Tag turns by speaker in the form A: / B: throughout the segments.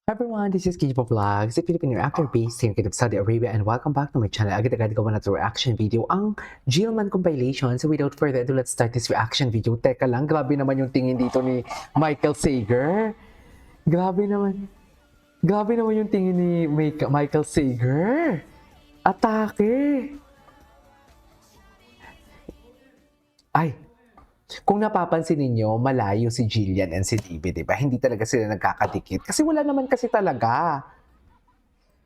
A: Hi everyone, this is Kijipo Vlogs, a Filipino actor based here in Saudi Arabia, and welcome back to my channel. Agad-agad gawa na ito reaction video, ang Jillman compilation. So without further ado, let's start this reaction video. Teka lang, grabe naman yung tingin dito ni Michael Sager. Grabe naman. Grabe naman yung tingin ni Michael Sager. Atake. Ay, kung napapansin ninyo, malayo si Jillian and si David, diba? Hindi talaga sila nagkakadikit. Kasi wala naman kasi talaga.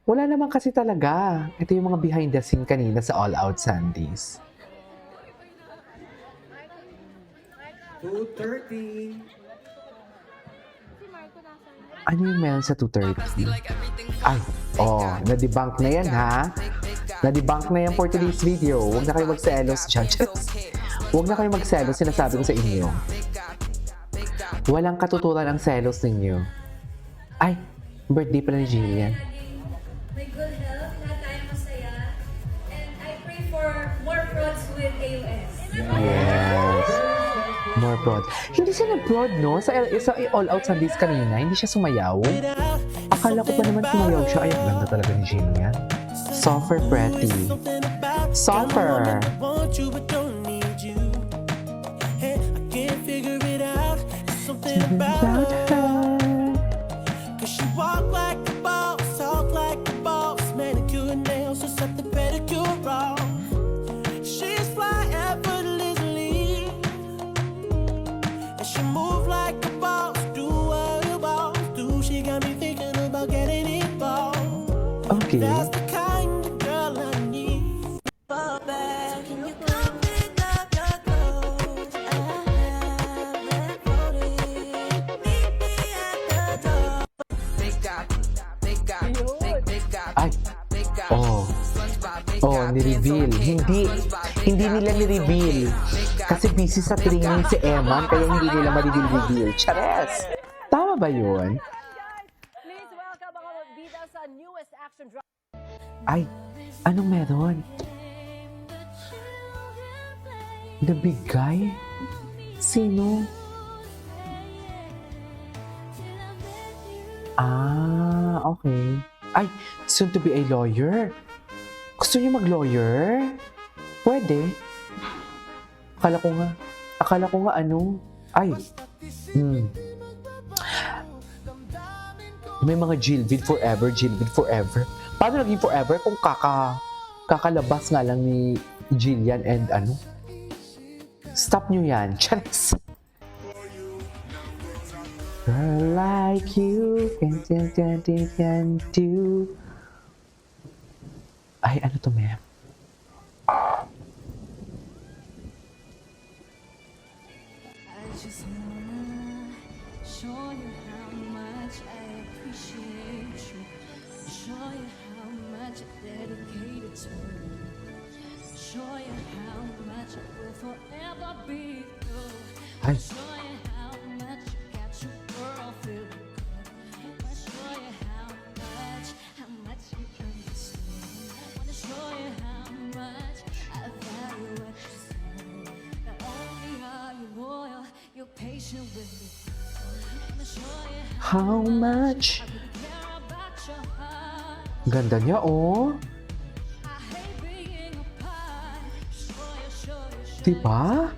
A: Wala naman kasi talaga. Ito yung mga behind the scene kanina sa All Out Sundays.
B: 2:30.
A: Ano yung meron sa 2:30? Ay, na-debunk na yan ha. Na-debunk na yan for today's video. Huwag na kayo magselos dyan. Huwag na kayo magselos, sinasabi ko sa inyo. Walang katuturan ang selos ninyo. Ay, birthday pala ni Jillian.
C: May good health, lahat tayo masaya. And I pray for more frauds with AUS.
A: Yes. More broad. Hindi siya nag-broad, no? Sa All Out Sundays kanina, hindi siya sumayaw. Akala ko pa naman sumayaw siya. Ay, ang ganda talaga ni Jillian. Softer pretty. Softer. About her.
B: Cause she walk like a boss, talk like a boss, manicure and nails, just set the pedicure off. She's fly effortlessly, and she move like a boss, do what a boss do. She got me thinking about getting involved.
A: Okay.
B: That's the kind of girl I need. Fall back, can you come pick up your clothes? I haven't voted. Meet me at the door.
A: Ay. Ni-reveal. Hindi nila ni-reveal. Kasi busy sa training si Eman, kaya hindi nila ma-reveal. Chares! Tama ba yun?
D: Please welcome mga bida sa newest action drama.
A: Ay, anong meron? The big guy? Sino? Ah, okay. Ay, soon to be a lawyer. Gusto niyo mag-lawyer? Pwede. Akala ko nga ano. Ay, may mga Jillvid forever. Paano naging forever kung kakalabas nga lang ni Jillian and ano? Stop nyo yan. Charis. Girl like you can do. Ay, ano to, ma'am?
C: I just wanna show you how much I appreciate you. Show you how much I dedicated to you. Show you how much I will forever be through.
A: Ay,
C: Show you how much you got your girl feeling good. I show you how much you understand. Wanna show you how much I value what you say. Not only are you loyal, you're patient with me. Wanna show you
A: how much?
C: I really care about your heart.
A: Ganda niya, oh.
C: I hate being apart. Show you.
A: Diba?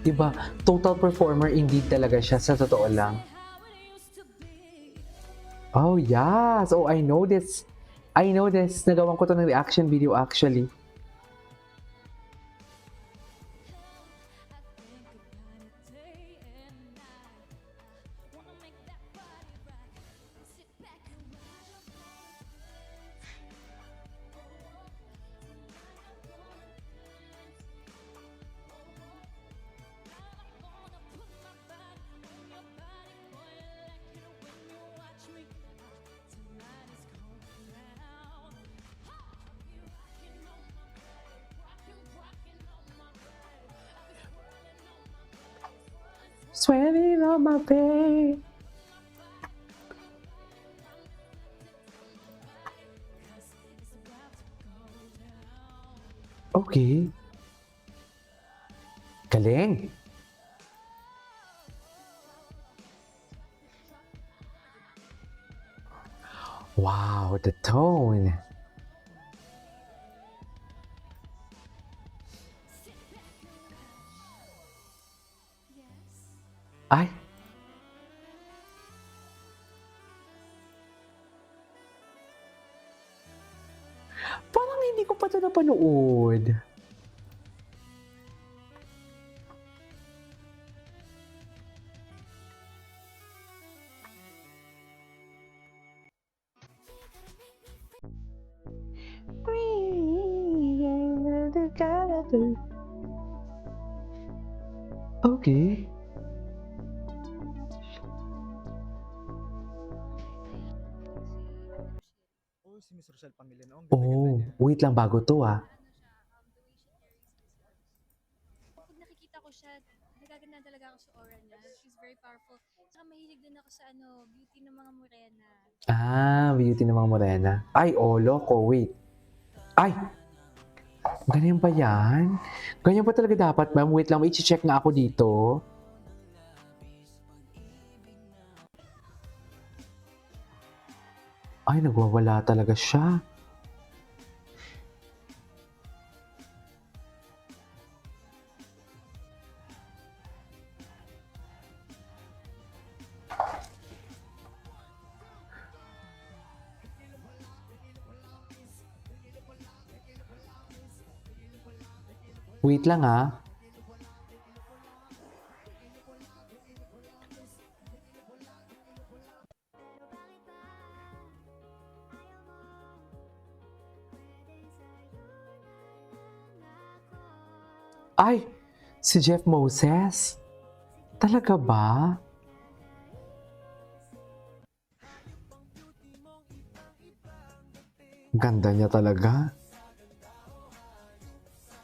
A: Diba? Total performer indeed talaga siya, sa totoo lang.
C: How it used to be.
A: Oh, yes. Oh, I know this. Nagawan ko to ng reaction video actually.
C: I think about it day and night. Wanna make that body right. Sit back and watch. Wanna put my body on your body, boy. Like it when you watch me. Tonight is going down. You rocking on my bed, rocking on my bed. I be swirling on my bed.
A: Sweating on my bed.
C: It's about to go down.
A: Okay. Galing. Wow, the tone. Ay. Parang hindi ko pa ito napanood. Okay.
E: Oo, si Miss Rochelle Pamiliano. Ang ganda-ganda
A: Oh,
E: niya.
A: wait lang bago to ah.
C: Pag nakikita ko siya, nagaganda talaga ako sa aura niya. She's very powerful. Saka mahilig din ako sa beauty ng mga morena.
A: Ah, beauty ng mga morena. Ay, oh, loko, wait. Ay! Ganyan ba yan? Ganyan ba talaga dapat, ma'am? Wait lang, i-check nga ako dito. Ay, nagwawala talaga siya. Wait lang ah. Ay, si Jeff Moses. Talaga ba? Ganda niya talaga.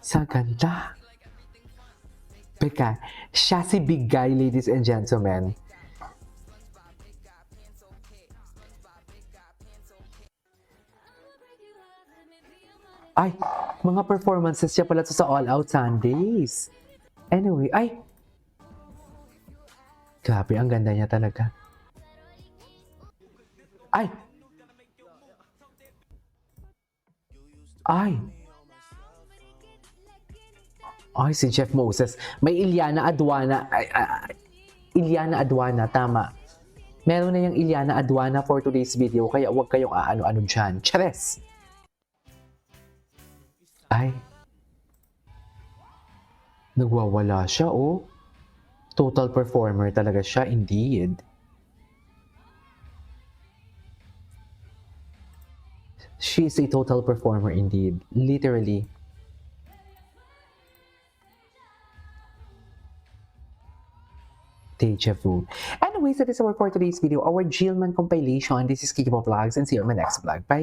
A: Sa ganda. Teka, siya si Big Guy, ladies and gentlemen. Ay, mga performances siya pala to sa All Out Sundays. Anyway, ay! Grabe, ang ganda niya talaga. Ay! Ay! Ay, si Jeff Moses. May Iliana Aduana. Iliana Aduana, tama. Meron na yung Iliana Aduana for today's video, kaya huwag kayong aano-ano dyan. Chares! Ay. Nagwawala siya, oh. Total performer talaga siya, indeed. She is a total performer, indeed. Literally. Deja vu. Anyways, that is all for today's video. Our Jillman compilation. This is Kiki Vlogs, and see you on my next vlog. Bye!